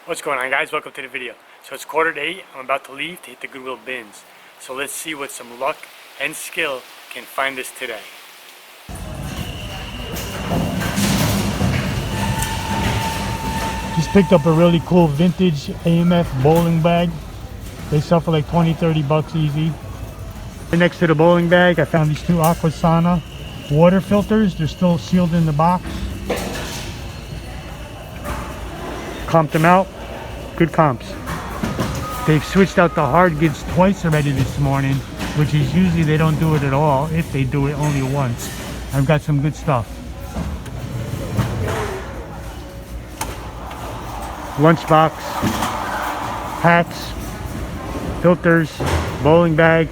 What's going on, guys? Welcome to the video. So it's 7:45. I'm about to leave to hit the Goodwill bins. So let's see what some luck and skill can find us today. Just picked up a really cool vintage AMF bowling bag. They sell for like 20-30 bucks easy. Right next to the bowling bag, I found these two Aquasana water filters. They're still sealed in the box. Comped them out. Good comps. They've switched out the hard goods twice already this morning, which is usually they don't do it at all. If they do it, only once. I've got some good stuff. Lunchbox, hats, filters, bowling bag.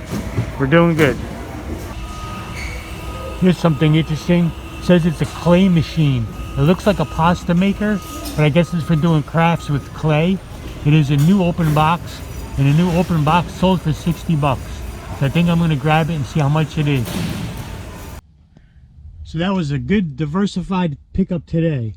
We're doing good. Here's something interesting. It says it's a clay machine. It looks like a pasta maker, but I guess it's for doing crafts with clay. It is a new open box, and a new open box sold for 60 bucks. So I think I'm going to grab it and see how much it is. So that was a good diversified pickup today.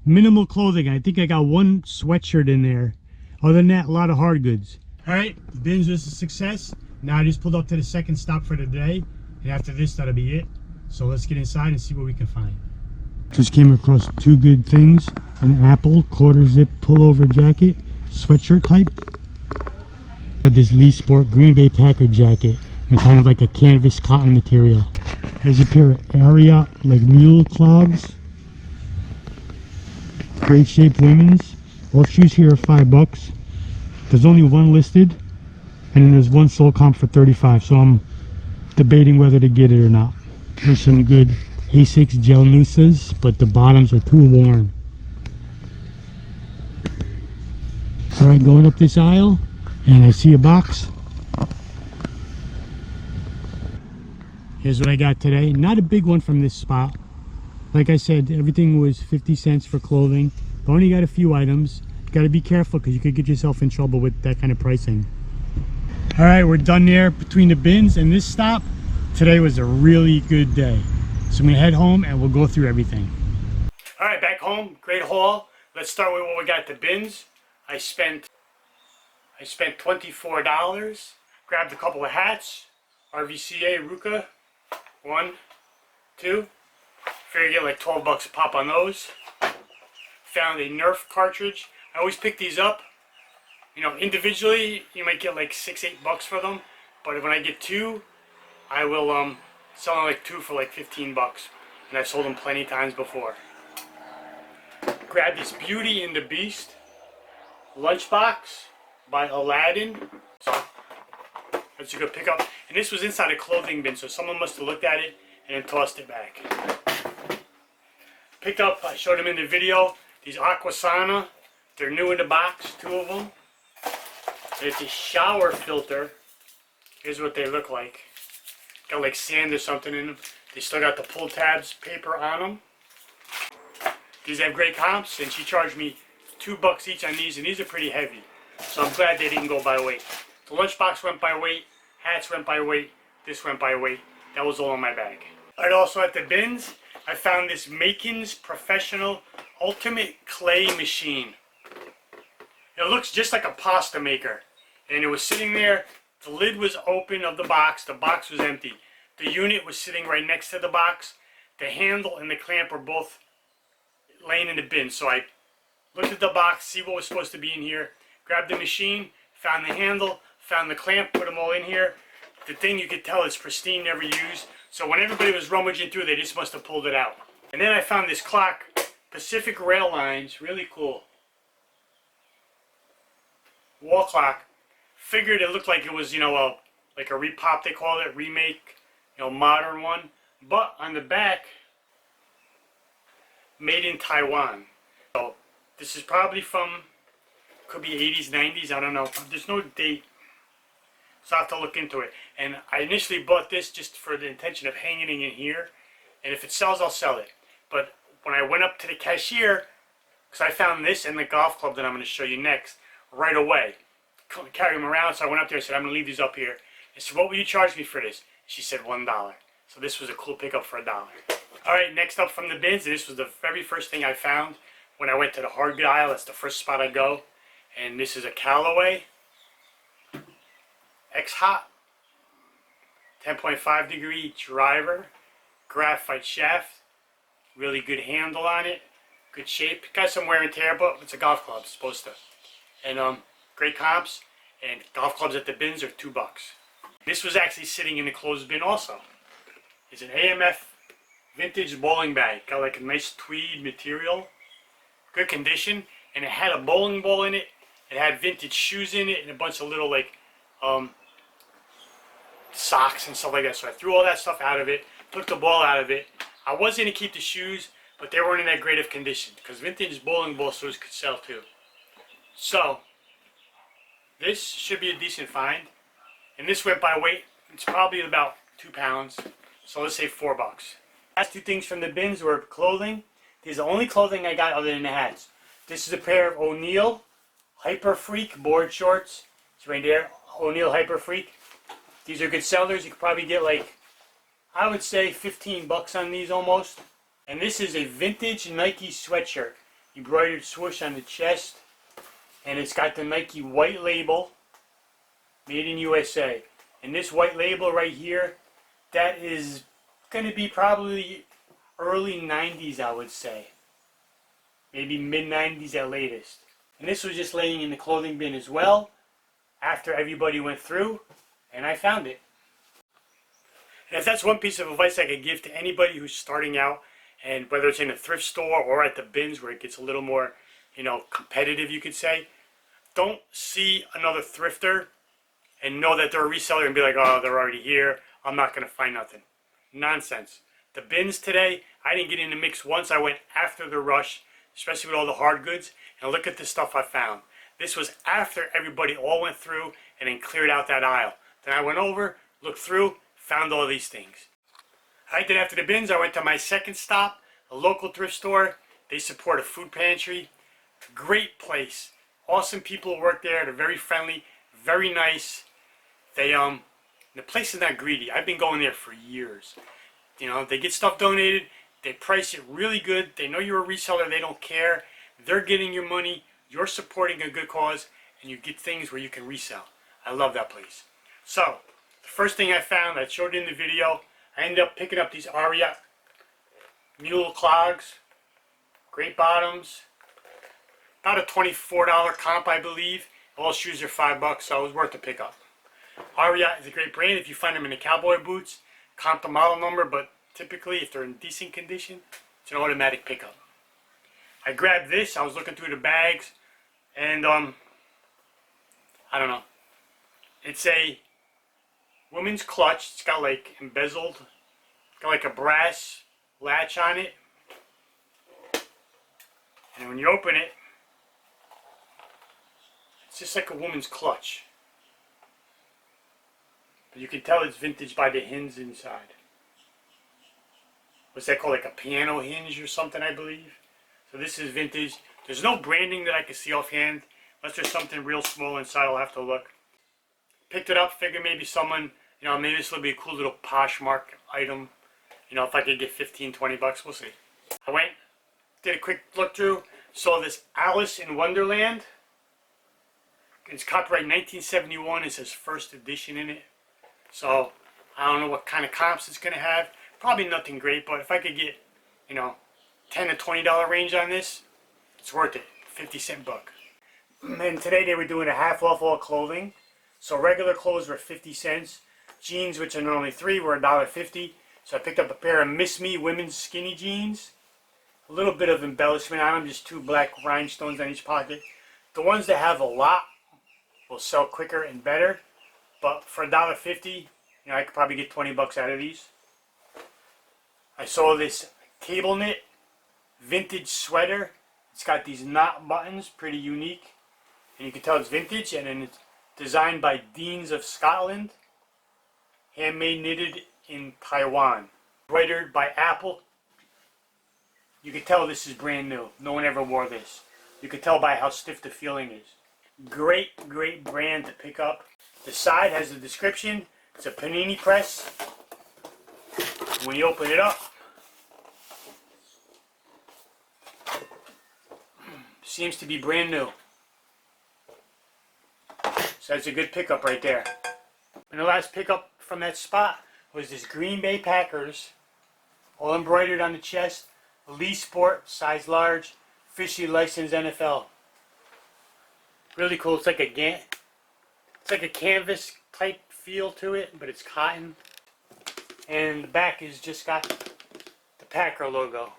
Minimal clothing. I think I got one sweatshirt in there. Other than that, a lot of hard goods. Alright, the bins was a success. Now I just pulled up to the second stop for the day. And after this, that'll be it. So let's get inside and see what we can find. Just came across two good things. An Apple quarter zip pullover jacket, sweatshirt type. Got this Lee Sport Green Bay Packer jacket. And kind of like a canvas cotton material. There's a pair of Ariat like mule clogs. Great shape women's. All shoes here are 5 bucks. There's only one listed, and then there's one sold comp for 35, so I'm debating whether to get it or not. There's some good Asics gel nooses, but the bottoms are too worn. Alright, going up this aisle, and I see a box. Here's what I got today. Not a big one from this spot. Like I said, everything was 50 cents for clothing. But only got a few items. You gotta be careful because you could get yourself in trouble with that kind of pricing. Alright, we're done there between the bins and this stop. Today was a really good day. So I'm gonna head home and we'll go through everything. Alright, back home. Great haul. Let's start with what we got at the bins. I spent $24. Grabbed a couple of hats. RVCA Ruka. 1, 2. Figure you get like 12 bucks a pop on those. Found a Nerf cartridge. I always pick these up. You know, individually, you might get like 6-8 bucks for them. But when I get two, I will sell them like two for like 15 bucks. And I've sold them plenty of times before. Grab this Beauty and the Beast lunchbox by Aladdin. So that's a good pickup. And this was inside a clothing bin, so someone must have looked at it and then tossed it back. Picked up, I showed them in the video, these Aquasana. They're new in the box, 2 of them. It's a shower filter. Here's what they look like. Got like sand or something in them. They still got the pull tabs paper on them. These have great comps, and she charged me 2 bucks each on these, and these are pretty heavy. So I'm glad they didn't go by weight. The lunchbox went by weight, hats went by weight, this went by weight. That was all in my bag. Alright, also at the bins, I found this Makin's Professional Ultimate Clay Machine. It looks just like a pasta maker. And it was sitting there, the lid was open of the box was empty. The unit was sitting right next to the box. The handle and the clamp were both laying in the bin. So I looked at the box, see what was supposed to be in here, grabbed the machine, found the handle, found the clamp, put them all in here. The thing you could tell is pristine, never used. So when everybody was rummaging through, they just must have pulled it out. And then I found this clock, Pacific Rail Lines, really cool. Wall clock. Figured it looked like it was, you know, like a repop, they call it, remake, you know, modern one. But on the back, made in Taiwan. So this is probably from, could be 80s, 90s, I don't know. There's no date. So I have to look into it. And I initially bought this just for the intention of hanging it in here. And if it sells, I'll sell it. But when I went up to the cashier, because I found this and the golf club that I'm going to show you next, right away. Carry them around, so I went up there and said, I'm going to leave these up here. I said, what will you charge me for this? She said $1. So this was a cool pickup for $1. Alright, next up from the bins, this was the very first thing I found when I went to the hard good aisle. That's the first spot I go. And this is a Callaway X-Hot 10.5 degree driver, graphite shaft, really good handle on it, good shape. Got some wear and tear, but it's a golf club, it's supposed to. And great comps, and golf clubs at the bins are $2. This was actually sitting in the clothes bin also. It's an AMF vintage bowling bag. Got like a nice tweed material, good condition, and it had a bowling ball in it. It had vintage shoes in it and a bunch of little like socks and stuff like that. So I threw all that stuff out of it, took the ball out of it. I was going to keep the shoes, but they weren't in that great of condition because vintage bowling ball shoes could sell too. So this should be a decent find. And this went by weight. It's probably about 2 pounds. So let's say $4. Last two things from the bins were clothing. These are the only clothing I got other than the hats. This is a pair of O'Neill Hyper Freak board shorts. It's right there, O'Neill Hyper Freak. These are good sellers. You could probably get like, I would say $15 on these almost. And this is a vintage Nike sweatshirt. Embroidered swoosh on the chest. And it's got the Nike white label. Made in USA. And this white label right here, that is going to be probably early 90s, I would say. Maybe mid 90s at latest. And this was just laying in the clothing bin as well after everybody went through, and I found it. And if that's one piece of advice I could give to anybody who's starting out, and whether it's in a thrift store or at the bins where it gets a little more, competitive, you could say, don't see another thrifter and know that they're a reseller and be like, oh, they're already here, I'm not going to find nothing. Nonsense. The bins today, I didn't get in the mix once. I went after the rush, especially with all the hard goods, and look at the stuff I found. This was after everybody all went through and then cleared out that aisle. Then I went over, looked through, found all these things. Alright, then after the bins, I went to my second stop, a local thrift store. They support a food pantry. Great place. Awesome people work there. They're very friendly, very nice. The place is not greedy. I've been going there for years. They get stuff donated. They price it really good. They know you're a reseller. They don't care. They're getting your money. You're supporting a good cause, and you get things where you can resell. I love that place. So, the first thing I found, I showed in the video, I ended up picking up these Aria mule clogs. Great bottoms. About a $24 comp, I believe. All shoes are $5, so it was worth the pickup. Aria is a great brand. If you find them in the cowboy boots, comp the model number, but typically, if they're in decent condition, it's an automatic pickup. I grabbed this. I was looking through the bags, and I don't know. It's a women's clutch. It's got like embezzled, got like a brass latch on it, and when you open it, it's just like a woman's clutch. But you can tell it's vintage by the hinge inside. What's that called? Like a piano hinge or something, I believe. So this is vintage. There's no branding that I can see offhand. Unless there's something real small inside, I'll have to look. Picked it up, figured maybe someone, maybe this will be a cool little Poshmark item. If I could get $15-20, we'll see. I went, did a quick look through, saw this Alice in Wonderland. It's copyright 1971. It says first edition in it. So I don't know what kind of comps it's going to have. Probably nothing great, but if I could get, $10 to $20 range on this, it's worth it. 50-cent buck. And today they were doing a half off all clothing. So regular clothes were 50 cents. Jeans, which are normally $3, were $1.50. So I picked up a pair of Miss Me women's skinny jeans. A little bit of embellishment on them, just 2 black rhinestones on each pocket. The ones that have a lot will sell quicker and better. But for $1.50, I could probably get 20 bucks out of these. I saw this cable knit vintage sweater. It's got these knot buttons, pretty unique. And you can tell it's vintage, and then it's designed by Deans of Scotland. Handmade knitted in Taiwan. Embroidered by Apple. You can tell this is brand new. No one ever wore this. You can tell by how stiff the feeling is. Great brand to pick up. The side has a description. It's a panini press. When you open it up, seems to be brand new. So that's a good pickup right there. And the last pickup from that spot was this Green Bay Packers, all embroidered on the chest, Elite Sport, size large, officially licensed NFL. Really cool. It's like a canvas type feel to it, but it's cotton. And the back is just got the Packer logo.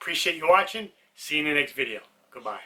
Appreciate you watching. See you in the next video. Goodbye.